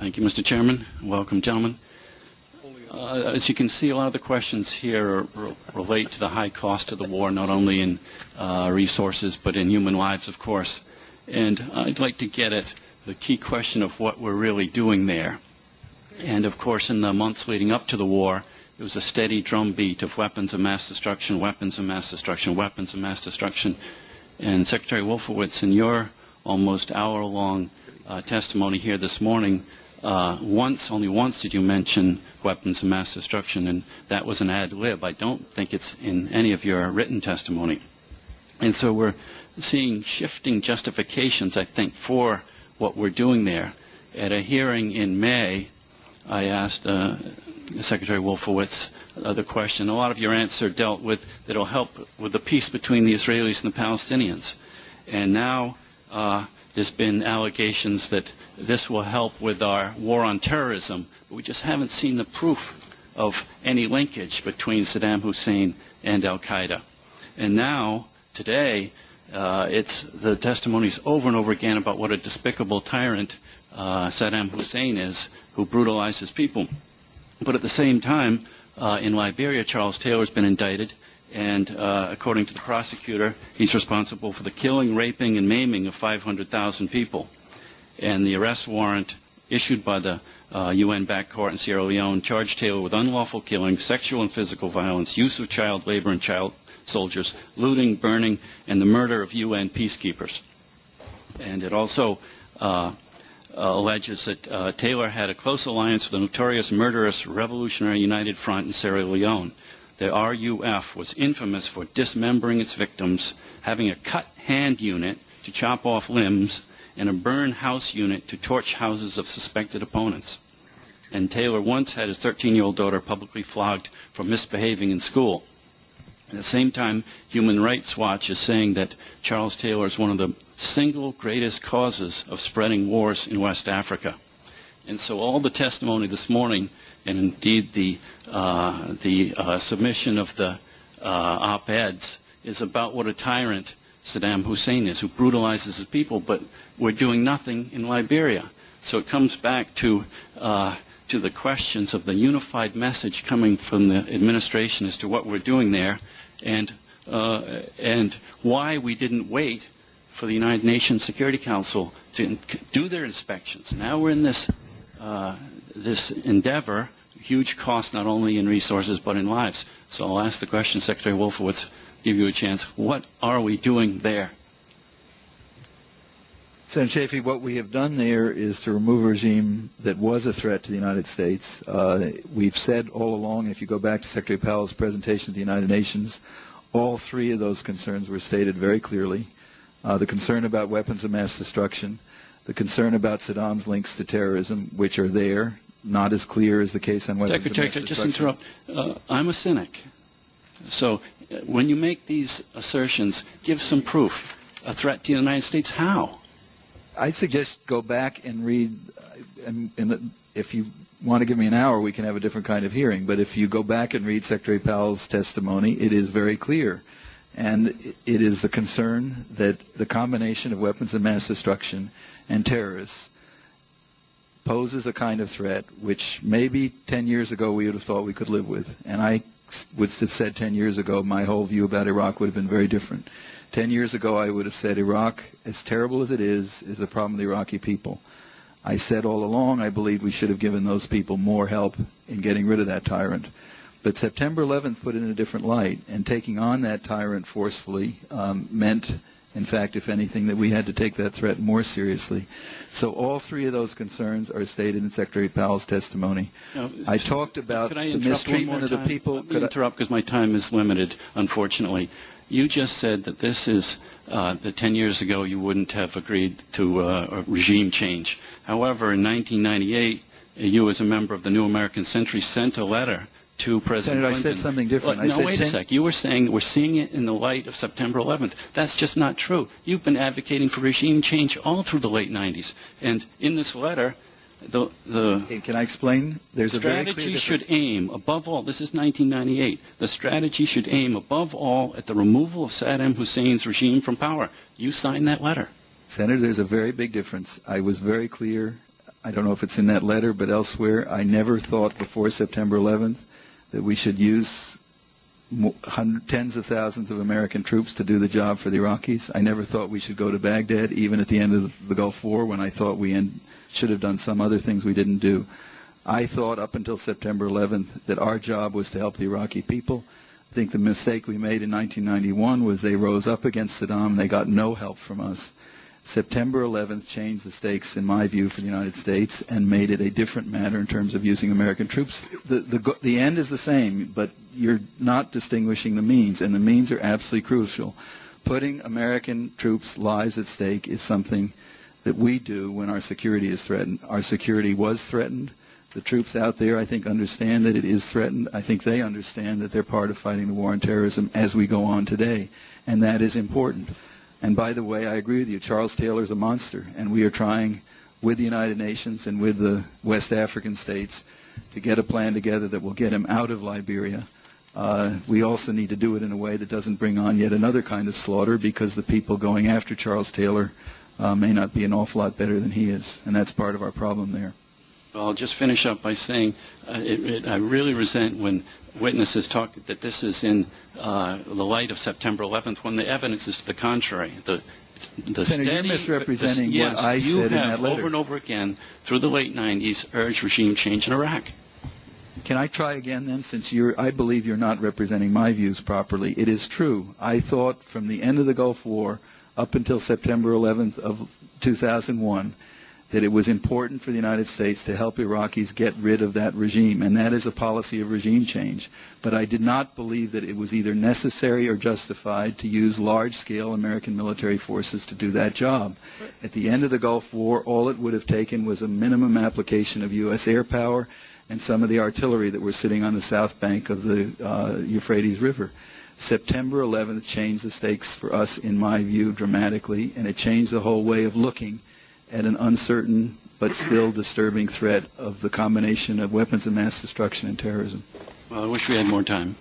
Thank you, Mr. Chairman. Welcome, gentlemen. As you can see, a lot of the questions here relate to the high cost of the war, not only in resources, but in human lives, of course. And I'd like to get at the key question of what we're really doing there. And, of course, in the months leading up to the war, there was a steady drumbeat of weapons of mass destruction, weapons of mass destruction, weapons of mass destruction. And Secretary Wolfowitz, in your almost hour-long testimony here this morning, only once did you mention weapons of mass destruction, and that was an ad lib. I don't think it's in any of your written testimony. And so we're seeing shifting justifications, I think, for what we're doing there. At a hearing in May, I asked Secretary Wolfowitz the question. A lot of your answer dealt with that it'll help with the peace between the Israelis and the Palestinians. And now there's been allegations that this will help with our war on terrorism, but we just haven't seen the proof of any linkage between Saddam Hussein and al-Qaeda. And now, today, it's the testimonies over and over again about what a despicable tyrant Saddam Hussein is, who brutalizes people. But at the same time, in Liberia, Charles Taylor's been indicted, and according to the prosecutor, he's responsible for the killing, raping, and maiming of 500,000 people. And the arrest warrant issued by the UN-backed court in Sierra Leone charged Taylor with unlawful killing, sexual and physical violence, use of child labor and child soldiers, looting, burning, and the murder of UN peacekeepers. And it also alleges that Taylor had a close alliance with the notorious murderous Revolutionary United Front in Sierra Leone. The RUF was infamous for dismembering its victims, having a cut hand unit to chop off limbs, and a burn house unit to torch houses of suspected opponents. And Taylor once had his 13-year-old daughter publicly flogged for misbehaving in school. At the same time, Human Rights Watch is saying that Charles Taylor is one of the single greatest causes of spreading wars in West Africa. And so all the testimony this morning, and indeed the submission of the op-eds, is about what a tyrant Saddam Hussein is, who brutalizes his people, but we're doing nothing in Liberia. So it comes back to the questions of the unified message coming from the administration as to what we're doing there, and why we didn't wait for the United Nations Security Council to do their inspections. Now we're in this endeavor, huge cost not only in resources but in lives. So I'll ask the question, Secretary Wolfowitz, give you a chance. What are we doing there? Senator Chafee, what we have done there is to remove a regime that was a threat to the United States. We've said all along, if you go back to Secretary Powell's presentation at the United Nations, all three of those concerns were stated very clearly. The concern about weapons of mass destruction, the concern about Saddam's links to terrorism, which are there, not as clear as the case on weapons Secretary, of mass destruction. just interrupt. I'm a cynic. So when you make these assertions, give some proof. A threat to the United States, how? I'd suggest go back and read, if you want to give me an hour, we can have a different kind of hearing, but if you go back and read Secretary Powell's testimony, it is very clear. And it is the concern that the combination of weapons of mass destruction and terrorists poses a kind of threat which maybe 10 years ago we would have thought we could live with. And I would have said 10 years ago my whole view about Iraq would have been very different. 10 years ago I would have said Iraq, as terrible as it is a problem of the Iraqi people. I said all along I believe we should have given those people more help in getting rid of that tyrant. But September 11th put it in a different light, and taking on that tyrant forcefully meant, in fact, if anything, that we had to take that threat more seriously. So all three of those concerns are stated in Secretary Powell's testimony. No, I talked about the mistreatment of the people. Let me interrupt because my time is limited, unfortunately. You just said that this is, that 10 years ago you wouldn't have agreed to a regime change. However, in 1998, you as a member of the New American Century sent a letter to President Senator, Clinton. I said something different. No, wait a sec. You were saying that we're seeing it in the light of September 11th. That's just not true. You've been advocating for regime change all through the late 90s. And in this letter, Can I explain? There's a very clear strategy should aim, above all, this is 1998, the strategy should aim, above all, at the removal of Saddam Hussein's regime from power. You signed that letter. Senator, there's a very big difference. I was very clear I don't know if it's in that letter, but elsewhere, I never thought before September 11th that we should use tens of thousands of American troops to do the job for the Iraqis. I never thought we should go to Baghdad, even at the end of the Gulf War, when I thought we should have done some other things we didn't do. I thought up until September 11th that our job was to help the Iraqi people. I think the mistake we made in 1991 was they rose up against Saddam. They got no help from us. September 11th changed the stakes, in my view, for the United States and made it a different matter in terms of using American troops. The end is the same, but you're not distinguishing the means, and the means are absolutely crucial. Putting American troops' lives at stake is something that we do when our security is threatened. Our security was threatened. The troops out there, I think, understand that it is threatened. I think they understand that they're part of fighting the war on terrorism as we go on today, and that is important. And by the way, I agree with you, Charles Taylor's a monster, and we are trying with the United Nations and with the West African states to get a plan together that will get him out of Liberia. We also need to do it in a way that doesn't bring on yet another kind of slaughter, because the people going after Charles Taylor may not be an awful lot better than he is, and that's part of our problem there. Well, I'll just finish up by saying I really resent when witnesses talk that this is in the light of September 11th, when the evidence is to the contrary. Senator, you're misrepresenting what I said in that letter. You have over and over again through the late 90s urged regime change in Iraq. Can I try again then, since I believe you're not representing my views properly? It is true. I thought from the end of the Gulf War up until September 11th of 2001 that it was important for the United States to help Iraqis get rid of that regime, and that is a policy of regime change. But I did not believe that it was either necessary or justified to use large-scale American military forces to do that job. At the end of the Gulf War, all it would have taken was a minimum application of U.S. air power and some of the artillery that were sitting on the south bank of the Euphrates River. September 11th changed the stakes for us, in my view, dramatically, and it changed the whole way of looking at an uncertain but still disturbing threat of the combination of weapons of mass destruction and terrorism. Well, I wish we had more time.